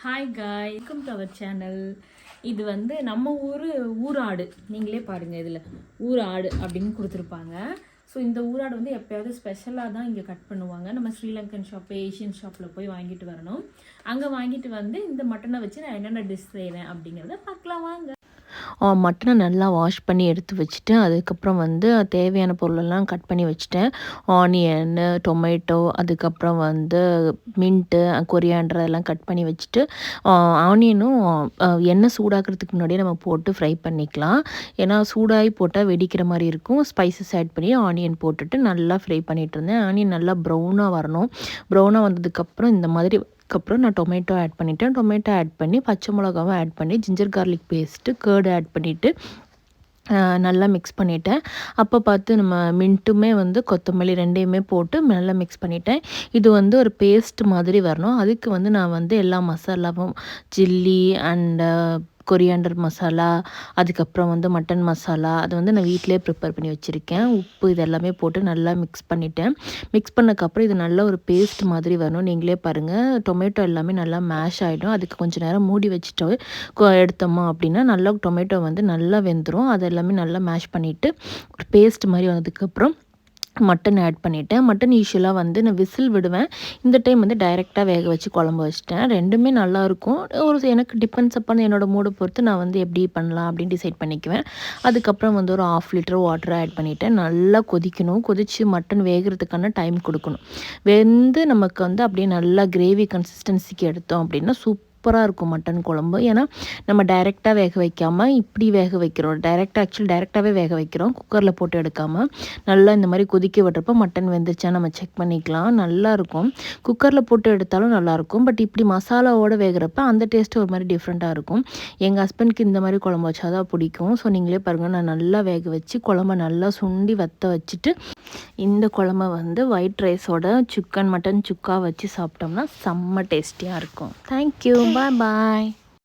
Hi காய், welcome to our channel. இது வந்து நம்ம ஊராடு. நீங்களே பாருங்கள், இதில் ஊராடு அப்படின்னு கொடுத்துருப்பாங்க. ஸோ இந்த ஊராடு வந்து எப்போயாவது ஸ்பெஷலாக தான் இங்கே கட் பண்ணுவாங்க. நம்ம ஸ்ரீலங்கன் ஷாப்பு, ஏஷியன் ஷாப்பில் போய் வாங்கிட்டு வரணும். அங்கே வாங்கிட்டு வந்து இந்த மட்டனை வச்சு நான் என்னென்ன டிஷ் செய்கிறேன் அப்படிங்கிறத பார்க்கலாம் வாங்க. மட்டனை நல்லா வாஷ் பண்ணி எடுத்து வச்சுட்டு அதுக்கப்புறம் வந்து தேவையான பொருளெல்லாம் கட் பண்ணி வச்சுட்டேன். ஆனியன், டொமேட்டோ, அதுக்கப்புறம் வந்து மின்ட்டு, கொரியாண்டர் எல்லாம் கட் பண்ணி வச்சுட்டு ஆனியனும் எண்ணெய் சூடாக்கிறதுக்கு முன்னாடியே நம்ம போட்டு ஃப்ரை பண்ணிக்கலாம். ஏன்னா சூடாகி போட்டால் வெடிக்கிற மாதிரி இருக்கும். ஸ்பைசஸ் ஆட் பண்ணி ஆனியன் போட்டுட்டு நல்லா ஃப்ரை பண்ணிகிட்டு இருந்தேன். ஆனியன் நல்லா ப்ரௌனாக வரணும். ப்ரௌனாக வந்ததுக்கப்புறம் இந்த மாதிரி அதுக்கப்புறம் நான் டொமேட்டோ ஆட் பண்ணிவிட்டேன். டொமேட்டோ ஆட் பண்ணி பச்சை மிளகாவும் ஆட் பண்ணி ginger garlic paste, curd add பண்ணிவிட்டு நல்லா மிக்ஸ் பண்ணிவிட்டேன். அப்போ பார்த்து நம்ம மின்ட்டுமே வந்து கொத்தமல்லி ரெண்டையுமே போட்டு நல்லா மிக்ஸ் பண்ணிவிட்டேன். இது வந்து ஒரு பேஸ்ட் மாதிரி வரணும். அதுக்கு வந்து நான் வந்து எல்லா மசாலாவும் சில்லி அண்டு கொரியாண்டர் மசாலா, அதுக்கப்புறம் வந்து மட்டன் மசாலா, அது வந்து நான் வீட்டிலே ப்ரிப்பேர் பண்ணி வச்சுருக்கேன். உப்பு இது எல்லாமே போட்டு நல்லா மிக்ஸ் பண்ணிவிட்டேன். மிக்ஸ் பண்ணக்கப்புறம் இது நல்ல ஒரு பேஸ்ட் மாதிரி வரணும். நீங்களே பாருங்கள், டொமேட்டோ எல்லாமே நல்லா மேஷ் ஆகிடும். அதுக்கு கொஞ்சம் நேரம் மூடி வச்சுட்டு எடுத்தோமா அப்படின்னா நல்லா டொமேட்டோ வந்து நல்லா வெந்துடும். அது எல்லாமே நல்லா மேஷ் பண்ணிவிட்டு ஒரு பேஸ்ட் மாதிரி வந்ததுக்கப்புறம் மட்டன் ஆட் பண்ணிவிட்டேன். மட்டன் யூஸ்வலாக வந்து நான் விசில் விடுவேன். இந்த டைம் வந்து டைரெக்டாக வேக வச்சு குழம்பு வச்சிட்டேன். ரெண்டுமே நல்லாயிருக்கும். எனக்கு டிபெண்ட்ஸ் அப்பான் என்னோடய மூடை பொறுத்து நான் வந்து எப்படி பண்ணலாம் அப்படின்னு டிசைட் பண்ணிக்குவேன். அதுக்கப்புறம் வந்து ஒரு 1/2 லிட்டர் வாட்டர் ஆட் பண்ணிவிட்டேன். நல்லா கொதிக்கணும். கொதித்து மட்டன் வேகிறதுக்கான டைம் கொடுக்கணும். வெந்து நமக்கு வந்து அப்படியே நல்லா கிரேவி கன்சிஸ்டன்சிக்கு எடுத்தோம் அப்படின்னா சூப்பராக இருக்கும் மட்டன் குழம்பு. ஏன்னா நம்ம டைரெக்டாக வேக வைக்காமல் இப்படி வேக வைக்கிறோம். டைரெக்டாகவே வேக வைக்கிறோம். குக்கரில் போட்டு எடுக்காமல் நல்லா இந்த மாதிரி கொதிக்க விட்டுறப்போ மட்டன் வெந்துருச்சா நம்ம செக் பண்ணிக்கலாம். நல்லாயிருக்கும். குக்கரில் போட்டு எடுத்தாலும் நல்லாயிருக்கும். பட் இப்படி மசாலாவோடு வேகிறப்ப அந்த டேஸ்ட்டு ஒரு மாதிரி டிஃப்ரெண்ட்டாக இருக்கும். எங்கள் ஹஸ்பண்ட்க்கு இந்த மாதிரி குழம்பு வச்சா தான் பிடிக்கும். ஸோ நீங்களே பாருங்கள், நான் நல்லா வேக வச்சு குழம்ப நல்லா சுண்டி வற்ற வச்சுட்டு இந்த குழம்ப வந்து ஒயிட் ரைஸோட மட்டன் சுக்கா வச்சு சாப்பிட்டோம்னா செம்ம டேஸ்டியாக இருக்கும். தேங்க்யூ. Bye bye.